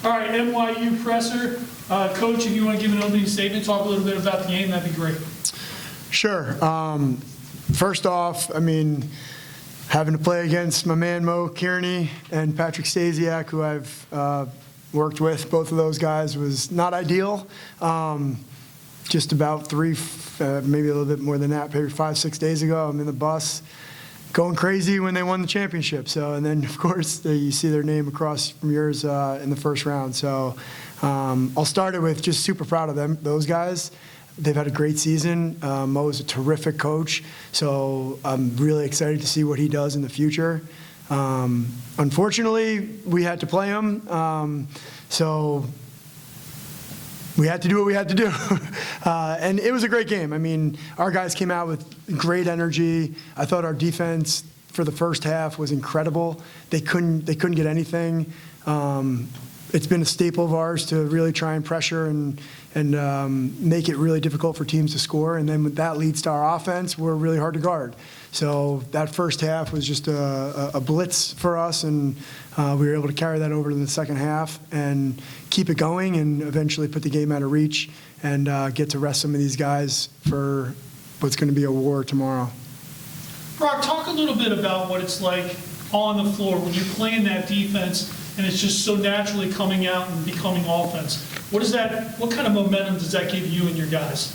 All right, NYU presser. Coach, if you want to give an opening statement, talk a little bit about the game, that'd be great. Sure. First off, having to play against my man Mo Kearney and Patrick Stasiak, who I've worked with, both of those guys, was not ideal. Just about maybe a little bit more than that, maybe 5-6 days ago, I'm in the bus going crazy when they won the championship. And then, of course, you see their name across from yours in the first round. So I'll start it with just super proud of those guys. They've had a great season. Mo is a terrific coach, so I'm really excited to see what he does in the future. Unfortunately, we had to play him, so we had to do what we had to do. And it was a great game. Our guys came out with great energy. I thought our defense for the first half was incredible. They couldn't get anything. It's been a staple of ours to really try and pressure and make it really difficult for teams to score. And then that leads to our offense. We're really hard to guard. So that first half was just a blitz for us, and we were able to carry that over to the second half and keep it going and eventually put the game out of reach and get to rest some of these guys for what's going to be a war tomorrow. Brock, talk a little bit about what it's like on the floor when you're playing that defense and it's just so naturally coming out and becoming offense. What kind of momentum does that give you and your guys?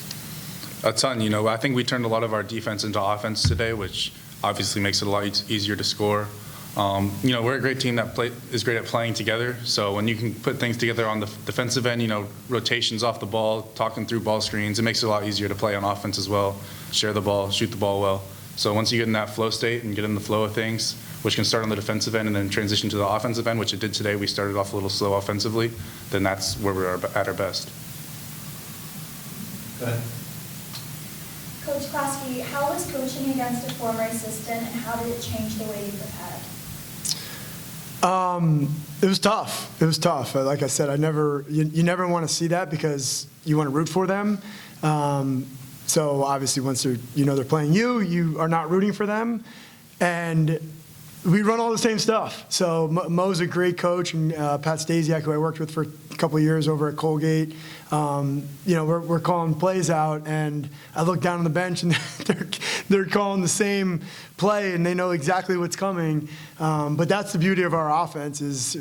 A ton. I think we turned a lot of our defense into offense today, which obviously makes it a lot easier to score. We're a great team that is great at playing together. So when you can put things together on the defensive end, rotations off the ball, talking through ball screens, it makes it a lot easier to play on offense as well, share the ball, shoot the ball well. So once you get in that flow state and get in the flow of things, which can start on the defensive end and then transition to the offensive end, which it did today. We started off a little slow offensively. Then that's where we're at our best. Go ahead. Coach Klasky, how was coaching against a former assistant, and how did it change the way you prepared? It was tough. It was tough. Like I said, you never want to see that because you want to root for them. So obviously once they're playing you are not rooting for them. And we run all the same stuff. So Mo's a great coach, and Pat Stasiak, who I worked with for a couple of years over at Colgate, we're calling plays out, and I look down on the bench, and they're calling the same play, and they know exactly what's coming. But that's the beauty of our offense is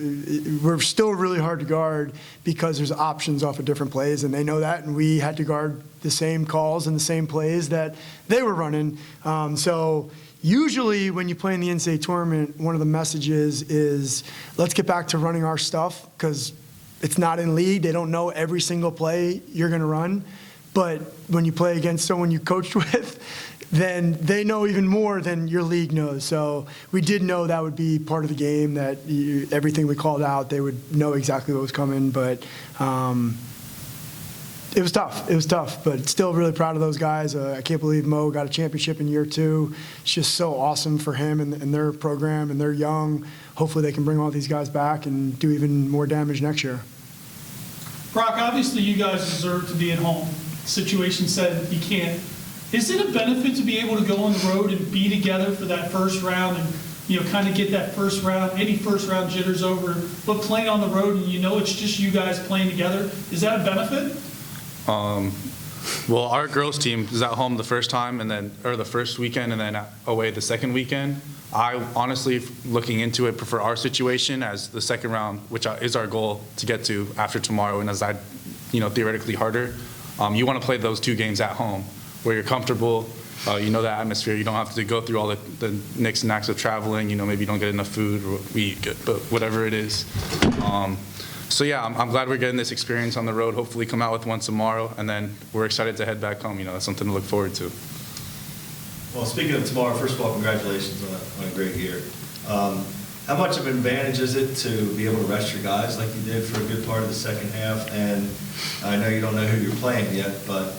we're still really hard to guard because there's options off of different plays, and they know that, and we had to guard the same calls and the same plays that they were running. Usually when you play in the NCAA tournament, one of the messages is let's get back to running our stuff because it's not in league. They don't know every single play you're going to run. But when you play against someone you coached with, then they know even more than your league knows. So we did know that would be part of the game, that everything we called out, they would know exactly what was coming. But it was tough. It was tough, but still really proud of those guys. I can't believe Mo got a championship in year 2. It's just so awesome for him and their program, and they're young. Hopefully they can bring all these guys back and do even more damage next year. Brock, obviously you guys deserve to be at home. The situation said you can't. Is it a benefit to be able to go on the road and be together for that first round and kind of get that first round, any first round jitters over, but playing on the road and it's just you guys playing together? Is that a benefit? Well, our girls team is at home the first time, or the first weekend, and then away the second weekend. I honestly, looking into it, prefer our situation as the second round, which is our goal to get to after tomorrow, and as theoretically harder. You want to play those 2 games at home where you're comfortable, the atmosphere. You don't have to go through all the nicks and knacks of traveling. Maybe you don't get enough food or we eat good, but whatever it is. So yeah, I'm glad we're getting this experience on the road. Hopefully come out with one tomorrow, and then we're excited to head back home. That's something to look forward to. Well, speaking of tomorrow, first of all, congratulations on a great year. How much of an advantage is it to be able to rest your guys like you did for a good part of the second half? And I know you don't know who you're playing yet, but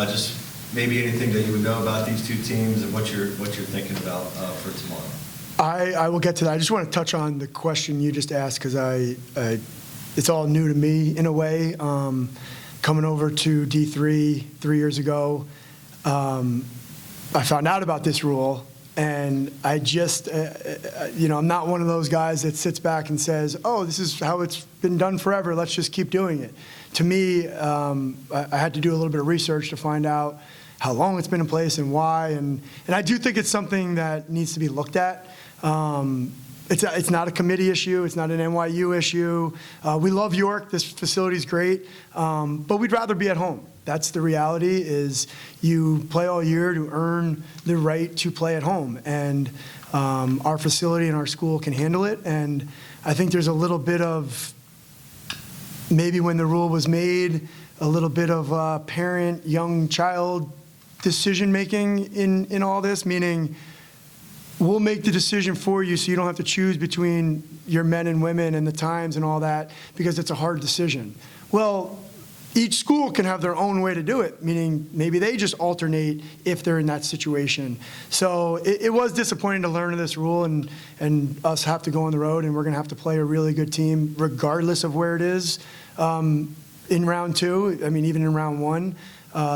just maybe anything that you would know about these 2 teams and what you're thinking about for tomorrow. I will get to that. I just want to touch on the question you just asked because it's all new to me in a way. Coming over to D3 3 years ago, I found out about this rule And I just, I'm not one of those guys that sits back and says, oh, this is how it's been done forever, let's just keep doing it. To me, I had to do a little bit of research to find out how long it's been in place and why. And I do think it's something that needs to be looked at. It's not a committee issue. It's not an NYU issue. We love York. This facility's great. But we'd rather be at home. That's the reality, is you play all year to earn the right to play at home. And our facility and our school can handle it. And I think there's a little bit of, maybe when the rule was made, a little bit of parent, young child decision-making in all this, meaning we'll make the decision for you so you don't have to choose between your men and women and the times and all that, because it's a hard decision. Well, each school can have their own way to do it, meaning maybe they just alternate if they're in that situation. So it was disappointing to learn of this rule and us have to go on the road, and we're going to have to play a really good team regardless of where it is in round 2, I mean, even in round 1.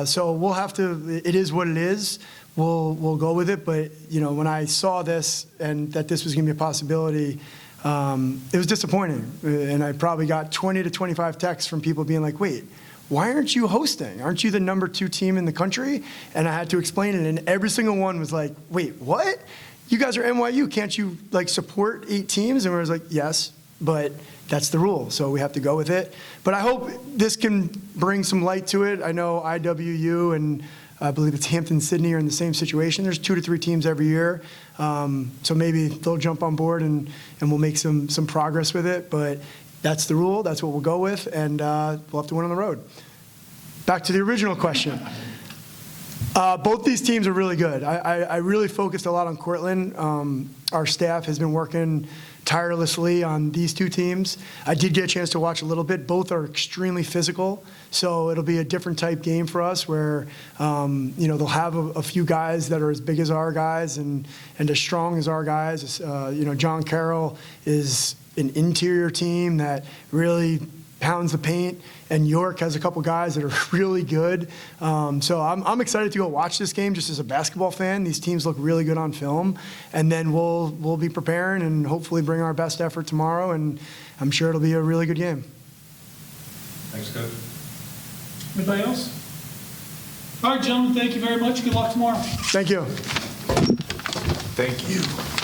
So we'll have to, it is what it is. We'll go with it. But, when I saw this and that this was going to be a possibility, it was disappointing. And I probably got 20 to 25 texts from people being like, wait, why aren't you hosting? Aren't you the number 2 team in the country? And I had to explain it. And every single one was like, wait, what? You guys are NYU. Can't you support 8 teams? And we was like, yes, but that's the rule. So we have to go with it. But I hope this can bring some light to it. I know IWU and I believe it's Hampton-Sydney are in the same situation. There's 2 to 3 teams every year. So maybe they'll jump on board and we'll make some progress with it. But that's the rule. That's what we'll go with. And we'll have to win on the road. Back to the original question. Both these teams are really good. I really focused a lot on Cortland. Our staff has been working tirelessly on these 2 teams. I did get a chance to watch a little bit. Both are extremely physical, so it'll be a different type game for us where, they'll have a few guys that are as big as our guys and as strong as our guys. John Carroll is an interior team that really pounds the paint, and York has a couple guys that are really good. So I'm excited to go watch this game just as a basketball fan. These teams look really good on film, and then we'll be preparing and hopefully bring our best effort tomorrow, and I'm sure it'll be a really good game. Thanks, Coach. Anybody else? All right, gentlemen, thank you very much. Good luck tomorrow. Thank you. Thank you.